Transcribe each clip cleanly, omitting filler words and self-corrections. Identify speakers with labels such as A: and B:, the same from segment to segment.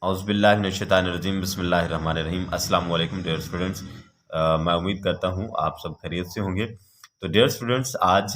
A: औज़ुबिल्लाहिमिनश्शैतानिर्रजीम बिस्मिल्लाहिर्रहमानिर्रहीम। अस्सलाम वालेकुम डियर स्टूडेंट्स। मैं उम्मीद करता हूँ आप सब खैरियत से होंगे। तो डियर स्टूडेंट्स, आज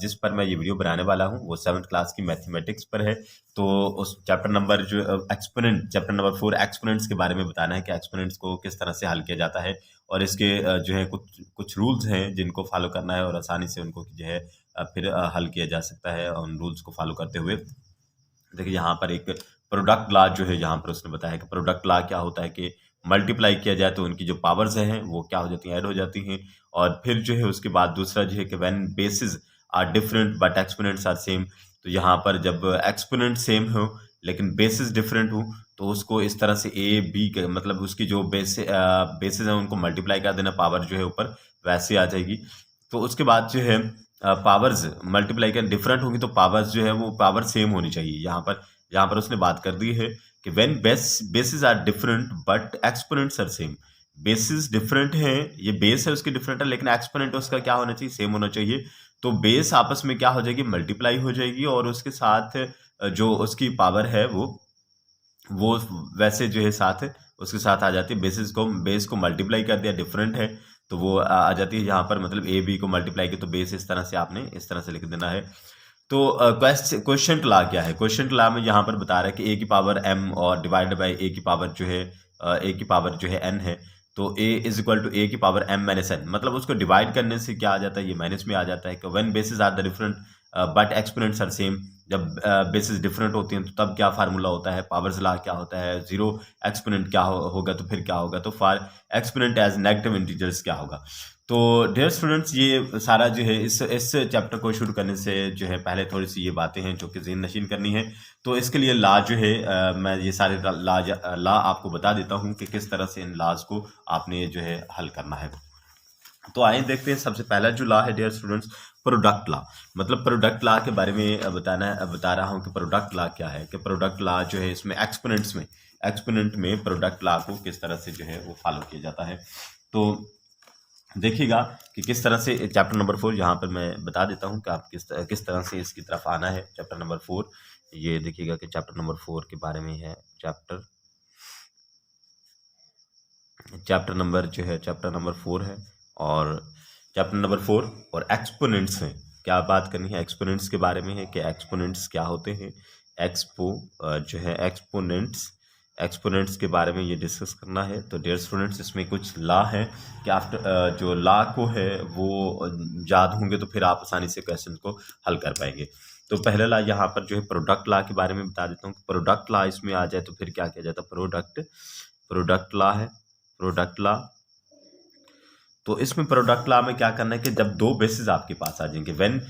A: जिस पर मैं ये वीडियो बनाने वाला हूँ वो 7th क्लास की मैथमेटिक्स पर है। तो उस चैप्टर नंबर जो एक्सपोनेंट चैप्टर नंबर 4 एक्सपोनेंट्स के बारे में बताना है कि एक्सपोनेंट्स को किस तरह से हल किया जाता है, और इसके जो है कुछ कुछ रूल्स हैं जिनको फॉलो करना है और आसानी से उनको जो है फिर हल किया जा सकता है उन रूल्स को फॉलो करते हुए। देखिए यहाँ पर एक प्रोडक्ट लॉ जो है, यहाँ पर उसने बताया कि प्रोडक्ट लॉ क्या होता है कि मल्टीप्लाई किया जाए तो उनकी जो पावर्स हैं वो क्या हो जाती हैं, ऐड हो जाती हैं। और फिर जो है उसके बाद दूसरा जो है कि when basis are different but exponents are same. तो यहाँ पर जब एक्सपोनेंट सेम हो लेकिन बेसिस डिफरेंट हो तो उसको इस तरह से ए बी मतलब उसकी जो बेसिस है उनको मल्टीप्लाई कर देना, पावर जो है ऊपर वैसे आ जाएगी। तो उसके बाद जो है पावर्स मल्टीप्लाई कर डिफरेंट होंगी तो पावर्स जो है वो पावर सेम होनी चाहिए। यहाँ पर उसने बात कर दी है कि when basis are different but exponents are same. Basis different है, ये बेस है उसकी डिफरेंट है, लेकिन एक्सपोनेंट उसका क्या होना चाहिए, सेम होना चाहिए। तो बेस आपस में क्या हो जाएगी, मल्टीप्लाई हो जाएगी, और उसके साथ जो उसकी पावर है वो वैसे जो है साथ उसके साथ आ जाती है। बेस को मल्टीप्लाई कर दिया, डिफरेंट है तो वो आ जाती है। यहाँ पर मतलब ए बी को मल्टीप्लाई किया तो बेस इस तरह से आपने इस तरह से लिख देना है। तो क्वेश्चन लॉ क्या है, क्वेश्चन लॉ में यहाँ पर बता रहा है कि ए की पावर m और डिवाइडेड बाई ए की पावर जो है n है। तो a इज इक्वल टू ए की पावर m माइनस n, मतलब उसको डिवाइड करने से क्या आ जाता है, ये माइनस में आ जाता है कि when basis are the different but exponents are same. जब बेसिस डिफरेंट होती हैं तो तब क्या फार्मूला होता है, पावर्स लॉ क्या होता है, जीरो एक्सपोनेंट क्या होगा तो फिर क्या होगा, तो for exponent as negative integers क्या होगा। तो डियर स्टूडेंट्स, ये सारा जो है इस चैप्टर को शुरू करने से जो है पहले थोड़ी सी ये बातें हैं जो कि ज़हन नशीन करनी है। तो इसके लिए लॉ जो है मैं ये सारे लॉ आपको बता देता हूँ कि किस तरह से इन लॉज को आपने जो है हल करना है। तो आइए देखते हैं। सबसे पहला जो लॉ है डियर स्टूडेंट्स, प्रोडक्ट लॉ। मतलब प्रोडक्ट लॉ के बारे में बता रहा हूँ कि प्रोडक्ट लॉ क्या है। कि प्रोडक्ट लॉ जो है इसमें एक्सपोनेंट में प्रोडक्ट लॉ को किस तरह से जो है वो फॉलो किया जाता है। तो देखिएगा कि किस तरह से चैप्टर नंबर 4 यहाँ पर मैं बता देता हूँ कि आप किस तरह से इसकी तरफ आना है। चैप्टर नंबर 4, ये देखिएगा कि चैप्टर नंबर 4 के बारे में है। चैप्टर नंबर 4 है, और चैप्टर नंबर 4 और एक्सपोनेंट्स हैं। क्या बात करनी है, एक्सपोनेंट्स के बारे में है कि एक्सपोनेंट्स क्या होते हैं। एक्सपोनेंट्स के बारे में ये डिस्कस करना है। तो डियर स्टूडेंट्स, इसमें कुछ लॉ है कि आफ्टर जो लॉ को है वो याद होंगे तो फिर आप आसानी से क्वेश्चन को हल कर पाएंगे। तो पहला लॉ यहाँ पर जो है प्रोडक्ट लॉ के बारे में बता देता हूँ। प्रोडक्ट लॉ इसमें आ जाए तो फिर क्या किया जाता है, प्रोडक्ट लॉ है। प्रोडक्ट लॉ, तो इसमें प्रोडक्ट लॉ में क्या करना है कि जब दो बेसिस आपके पास आ जाएंगे, when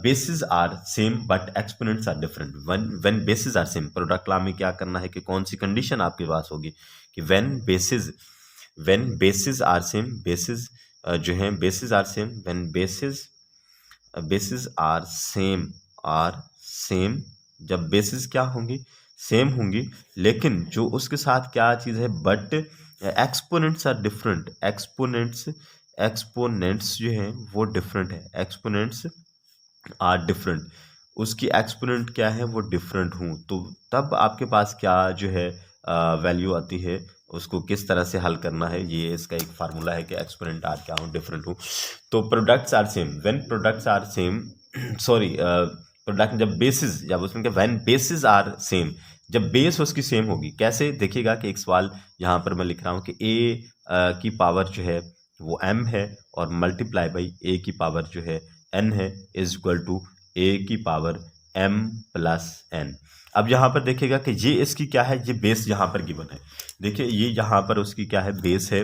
A: basis are same but exponents are different, when basis are same, product law में क्या करना है कि कौन सी कंडीशन आपके पास होगी कि when basis are same, basis जो है basis are same, when basis are same, जब बेसिस क्या होंगी, सेम होंगी, लेकिन जो उसके साथ क्या चीज़ है, but exponents are different. Exponents जो है वो डिफरेंट है, एक्सपोनेंट्स आर डिफरेंट, उसकी एक्सपोनेंट क्या है वो डिफरेंट हूँ, तो तब आपके पास क्या जो है वैल्यू आती है, उसको किस तरह से हल करना है। ये इसका एक फार्मूला है कि एक्सपोनेंट आर क्या हूँ, डिफरेंट हूँ। तो products are same, when products are same sorry product जब उसमें क्या, व्हेन बेसिस आर सेम, जब बेस उसकी सेम होगी। कैसे, देखिएगा कि एक सवाल यहाँ पर मैं लिख रहा हूँ कि ए की पावर जो है वो m है, और मल्टीप्लाई बाई ए की पावर जो है n है, इज इक्वल टू ए की पावर m प्लस n। अब यहाँ पर देखिएगा कि ये इसकी क्या है, ये बेस यहाँ पर गिवन है। देखिए ये यहाँ पर उसकी क्या है, बेस है।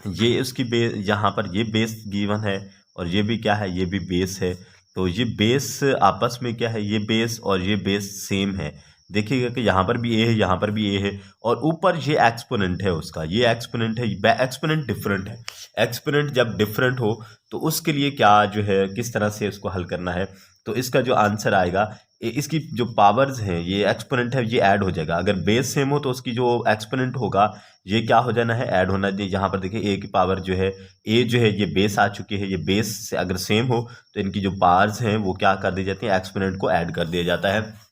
A: ये उसकी यहाँ पर ये बेस गिवन है, और ये भी क्या है, ये भी बेस है। तो ये बेस आपस में क्या है, ये बेस और ये बेस सेम है। देखिएगा कि यहाँ पर भी ए है, यहाँ पर भी ए है, और ऊपर ये एक्सपोनेंट है उसका, ये एक्सपोनेंट है, एक्सपोनेंट डिफरेंट है। एक्सपोनेंट जब डिफरेंट हो तो उसके लिए क्या जो है, किस तरह से इसको हल करना है। तो इसका जो आंसर आएगा, इसकी जो पावर्स हैं, ये एक्सपोनेंट है, ये ऐड हो जाएगा। अगर बेस सेम हो तो उसकी जो एक्सपोनेंट होगा ये क्या हो जाना है, ऐड होना चाहिए। यहाँ पर देखिए ए की पावर जो है, ए जो है ये बेस आ चुकी है, ये बेस से अगर सेम हो तो इनकी जो पावर्स हैं वो क्या कर दी जाती है, एक्सपोनेंट को ऐड कर दिया जाता है।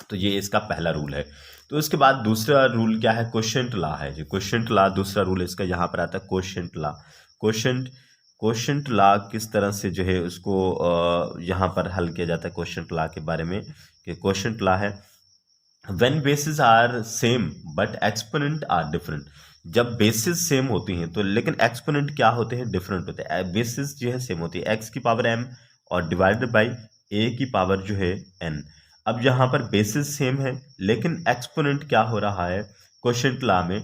A: तो ये इसका पहला रूल है। तो उसके बाद दूसरा रूल क्या है, क्वोशिएंट लॉ है जी। क्वोशिएंट लॉ दूसरा रूल इसका यहाँ पर आता है, क्वोशिएंट लॉ। क्वोशिएंट लॉ किस तरह से जो है उसको यहाँ पर हल किया जाता है क्वोशिएंट लॉ के बारे में, कि क्वोशिएंट लॉ है when basis are same but exponent are different. जब बेसिस सेम होती हैं तो लेकिन एक्सपोनेंट क्या होते हैं, डिफरेंट होते हैं। बेसिस जो है सेम होती है, एक्स की पावर m और डिवाइडेड बाई a की पावर जो है n। अब यहाँ पर बेसिस सेम है लेकिन एक्सपोनेंट क्या हो रहा है क्वोशिएंट लॉ में,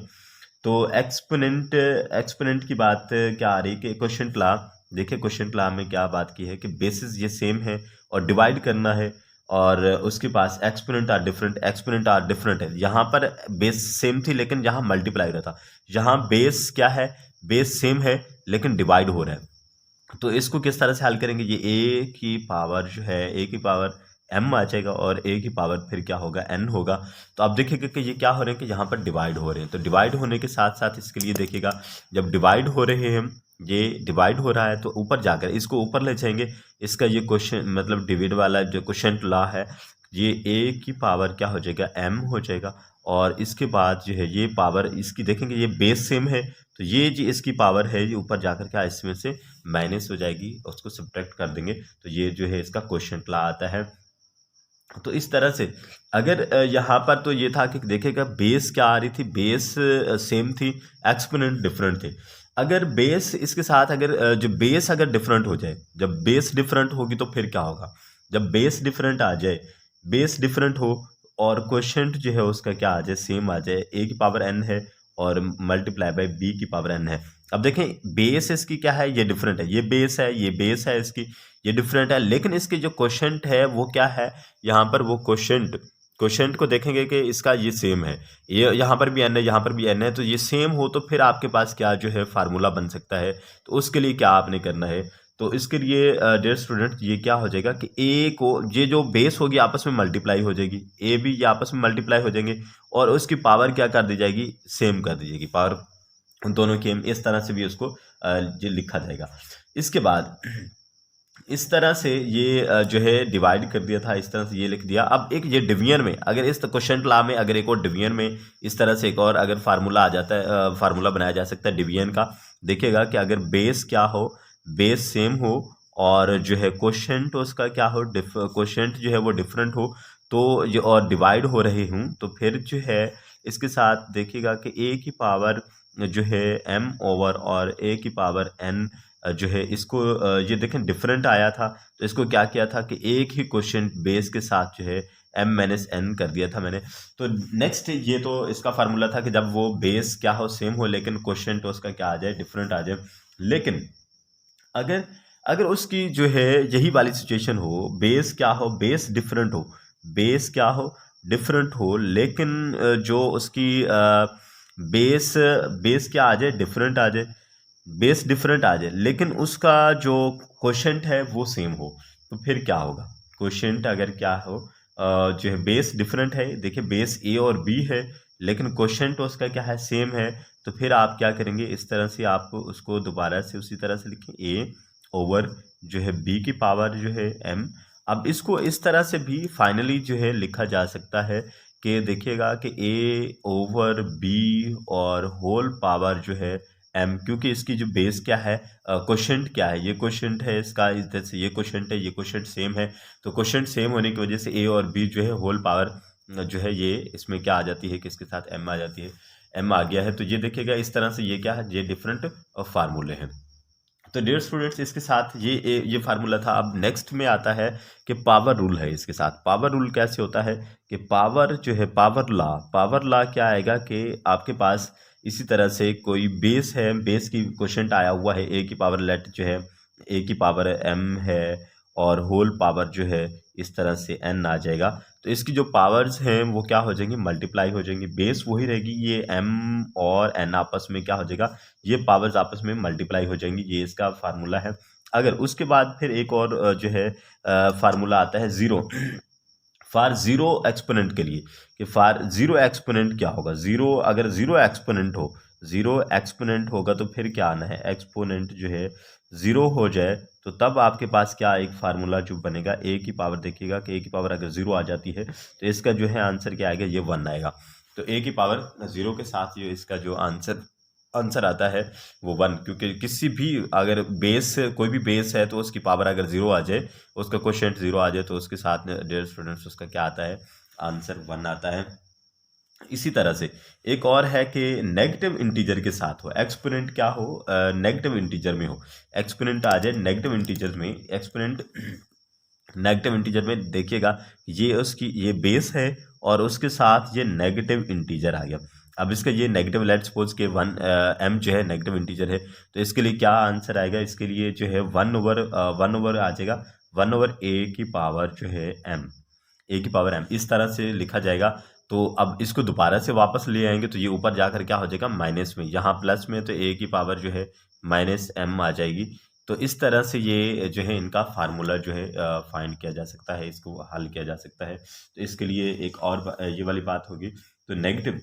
A: तो एक्सपोनेंट की बात क्या आ रही है कि क्वोशिएंट लॉ, देखिए क्वोशिएंट लॉ में क्या बात की है कि बेसिस ये सेम है और डिवाइड करना है, और उसके पास एक्सपोनेंट आर डिफरेंट है। यहाँ पर बेस सेम थी लेकिन यहाँ मल्टीप्लाई हो रहा था, यहाँ बेस क्या है, बेस सेम है लेकिन डिवाइड हो रहा है। तो इसको किस तरह से हल करेंगे, ये a की पावर जो है a की पावर m आ जाएगा और a की पावर फिर क्या होगा n होगा। तो आप देखिएगा कि ये क्या हो रहे हैं कि यहाँ पर डिवाइड हो रहे हैं, तो डिवाइड होने के साथ साथ इसके लिए देखिएगा जब डिवाइड हो रहे हैं, ये डिवाइड हो रहा है तो ऊपर जाकर इसको ऊपर ले जाएंगे। इसका ये क्वेश्चन मतलब डिवाइड वाला जो क्वोशिएंट लॉ है, ये a की पावर क्या हो जाएगा, m हो जाएगा, और इसके बाद जो है ये पावर इसकी देखेंगे ये बेस सेम है तो ये जो इसकी पावर है ये ऊपर जाकर क्या इसमें से माइनस हो जाएगी, उसको सब्ट्रैक्ट कर देंगे तो ये जो है इसका क्वोशिएंट लॉ आता है। तो इस तरह से अगर यहाँ पर तो ये था कि देखेगा बेस क्या आ रही थी, बेस सेम थी, एक्सपोनेंट डिफरेंट थे। अगर बेस इसके साथ अगर जो बेस अगर डिफरेंट हो जाए, जब बेस डिफरेंट होगी तो फिर क्या होगा, जब बेस डिफरेंट आ जाए, बेस डिफरेंट हो और क्वोशिएंट जो है उसका क्या आ जाए, सेम आ जाए, a की पावर n है और मल्टीप्लाई बाय b की पावर n है। अब देखें बेस इसकी क्या है, ये डिफरेंट है, ये बेस है, ये बेस है इसकी, ये डिफरेंट है, लेकिन इसकी जो क्वोशिएंट है वो क्या है, यहाँ पर वो क्वोशिएंट को देखेंगे कि इसका ये सेम है, ये यहाँ पर भी n है, यहाँ पर भी n है, तो ये सेम हो तो फिर आपके पास क्या जो है फार्मूला बन सकता है। तो उसके लिए क्या आपने करना है, तो इसके लिए डियर स्टूडेंट ये क्या हो जाएगा कि ए को ये जो बेस होगी आपस में मल्टीप्लाई हो जाएगी, ए भी ये आपस में मल्टीप्लाई हो जाएंगे और उसकी पावर क्या कर दी जाएगी, सेम कर दी जाएगी, पावर उन दोनों की इस तरह से भी उसको ये लिखा जाएगा। इसके बाद इस तरह से ये जो है डिवाइड कर दिया था, इस तरह से ये लिख दिया। अब एक ये डिवीजन में अगर इस क्वोशिएंट लॉ में अगर एक और डिवीजन में इस तरह से एक और अगर फार्मूला आ जाता है, फार्मूला बनाया जा सकता है डिवीजन का। देखिएगा कि अगर बेस क्या हो, बेस सेम हो और जो है क्वोशिएंट उसका क्या हो, क्वोशिएंट जो है वो डिफरेंट हो, तो ये और डिवाइड हो रहे हूँ तो फिर जो है इसके साथ देखिएगा कि a की पावर जो है m ओवर और a की पावर n जो है इसको ये देखें डिफरेंट आया था, तो इसको क्या किया था कि एक ही क्वोशिएंट बेस के साथ जो है m माइनस n कर दिया था मैंने। तो नेक्स्ट ये तो इसका फार्मूला था कि जब वो बेस क्या हो, सेम हो, लेकिन क्वोशिएंट उसका क्या आ जाए, डिफरेंट आ जाए। लेकिन अगर अगर उसकी जो है यही वाली सिचुएशन हो, बेस क्या हो, बेस डिफरेंट हो, बेस क्या हो, डिफरेंट हो, लेकिन जो उसकी बेस बेस क्या आ जाए, डिफरेंट आ जाए, बेस डिफरेंट आ जाए, लेकिन उसका जो क्वोशिएंट है वो सेम हो, तो फिर क्या होगा, क्वोशिएंट अगर क्या हो जो है बेस डिफरेंट है, देखिए बेस ए और बी है लेकिन क्वोशिएंट उसका क्या है, सेम है, तो फिर आप क्या करेंगे, इस तरह से आप उसको दोबारा से उसी तरह से लिखें, ए ओवर जो है बी की पावर जो है एम। अब इसको इस तरह से भी फाइनली जो है लिखा जा सकता है कि देखिएगा कि ए ओवर बी और होल पावर जो है एम, क्योंकि इसकी जो बेस क्या है, क्वोशिएंट क्या है, ये क्वोशिएंट है इसका, इस तरह से ये क्वोशिएंट है, ये क्वोशिएंट सेम है, तो क्वोशिएंट सेम होने की वजह से ए और बी जो है होल पावर जो है ये इसमें क्या आ जाती है कि इसके साथ एम आ जाती है, एम आ गया है। तो ये देखिएगा इस तरह से ये क्या है, ये डिफरेंट फार्मूले हैं। तो डियर स्टूडेंट्स इसके साथ ये फार्मूला था। अब नेक्स्ट में आता है कि पावर रूल है इसके साथ। पावर रूल कैसे होता है कि पावर जो है पावर लॉ क्या आएगा कि आपके पास इसी तरह से कोई बेस है, बेस की क्वोशिएंट आया हुआ है, ए की पावर लेट जो है ए की पावर एम है और होल पावर जो है इस तरह से एन आ जाएगा। तो इसकी जो पावर्स हैं वो क्या हो जाएंगी, मल्टीप्लाई हो जाएंगी, बेस वही रहेगी, ये एम और एन आपस में क्या हो जाएगा, ये पावर्स आपस में मल्टीप्लाई हो जाएंगी, ये इसका फार्मूला है। अगर उसके बाद फिर एक और जो है फार्मूला आता है ज़ीरो, फॉर ज़ीरो एक्सपोनेंट के लिए, कि फॉर ज़ीरो एक्सपोनेंट क्या होगा, ज़ीरो अगर ज़ीरो एक्सपोनेंट हो, ज़ीरो एक्सपोनेंट होगा तो फिर क्या आना है, एक्सपोनेंट जो है ज़ीरो हो जाए तो तब आपके पास क्या एक फार्मूला जो बनेगा, ए की पावर देखिएगा कि ए की पावर अगर ज़ीरो आ जाती है तो इसका जो है आंसर क्या आएगा, ये 1 आएगा। तो a की पावर 0 के साथ ये इसका जो आंसर आता है वो 1, क्योंकि किसी भी अगर बेस कोई भी बेस है तो उसकी पावर अगर 0 आ जाए, उसका कोशेंट 0 आ जाए, तो उसके साथ में डियर स्टूडेंट्स उसका क्या आता है, आंसर 1 आता है। इसी तरह से एक और है कि नेगेटिव इंटीजर के साथ हो, एक्सपोनेंट क्या हो, नेगेटिव इंटीजर में हो, एक्सपोनेंट आ जाए नेगेटिव इंटीजर में, एक्सपोनेंट नेगेटिव इंटीजर में देखिएगा ये उसकी ये बेस है और उसके साथ ये नेगेटिव इंटीजर आ गया। अब इसका ये नेगेटिव, लेट्स सपोज के 1 m जो है नेगेटिव इंटीजर है, तो इसके लिए क्या आंसर आएगा, इसके लिए जो है 1/1 आ जाएगा, 1/a की पावर जो है m, a की पावर m इस तरह से लिखा जाएगा। तो अब इसको दोबारा से वापस ले आएंगे तो ये ऊपर जाकर क्या हो जाएगा, माइनस में, यहाँ प्लस में तो a की पावर जो है -m आ जाएगी। तो इस तरह से ये जो है इनका फार्मूला जो है फाइंड किया जा सकता है, इसको हल किया जा सकता है। तो इसके लिए एक और ये वाली बात होगी। तो नेगेटिव,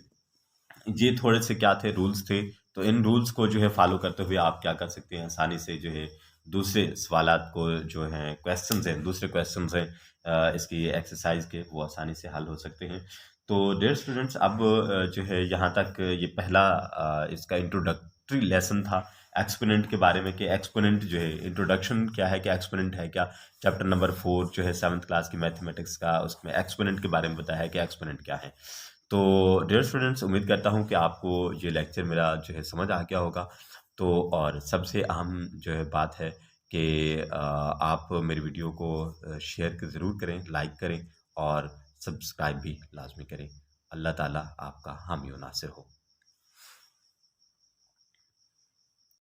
A: ये थोड़े से क्या थे, रूल्स थे। तो इन रूल्स को जो है फॉलो करते हुए आप क्या कर सकते हैं, आसानी से जो है दूसरे सवालात को जो हैं क्वेश्चंस हैं, दूसरे क्वेश्चंस हैं इसकी एक्सरसाइज के, वो आसानी से हल हो सकते हैं। तो डियर स्टूडेंट्स, अब जो है यहाँ तक ये पहला इसका इंट्रोडक्टरी लेसन था एक्सपोनेंट के बारे में, कि एक्सपोनेंट जो है, इंट्रोडक्शन क्या है कि एक्सपोनेंट है क्या। चैप्टर नंबर 4 जो है 7th क्लास की मैथमेटिक्स का, उसमें एक्सपोनेंट के बारे में बताया है कि एक्सपोनेंट क्या है। तो डियर स्टूडेंट्स, उम्मीद करता हूँ कि आपको ये लेक्चर मेरा जो है समझ आ गया होगा। तो और सबसे अहम जो है बात है कि आप मेरी वीडियो को शेयर ज़रूर करें, लाइक करें और सब्सक्राइब भी लाजमी करें। अल्लाह ताला आपका हामी व नासिर हो।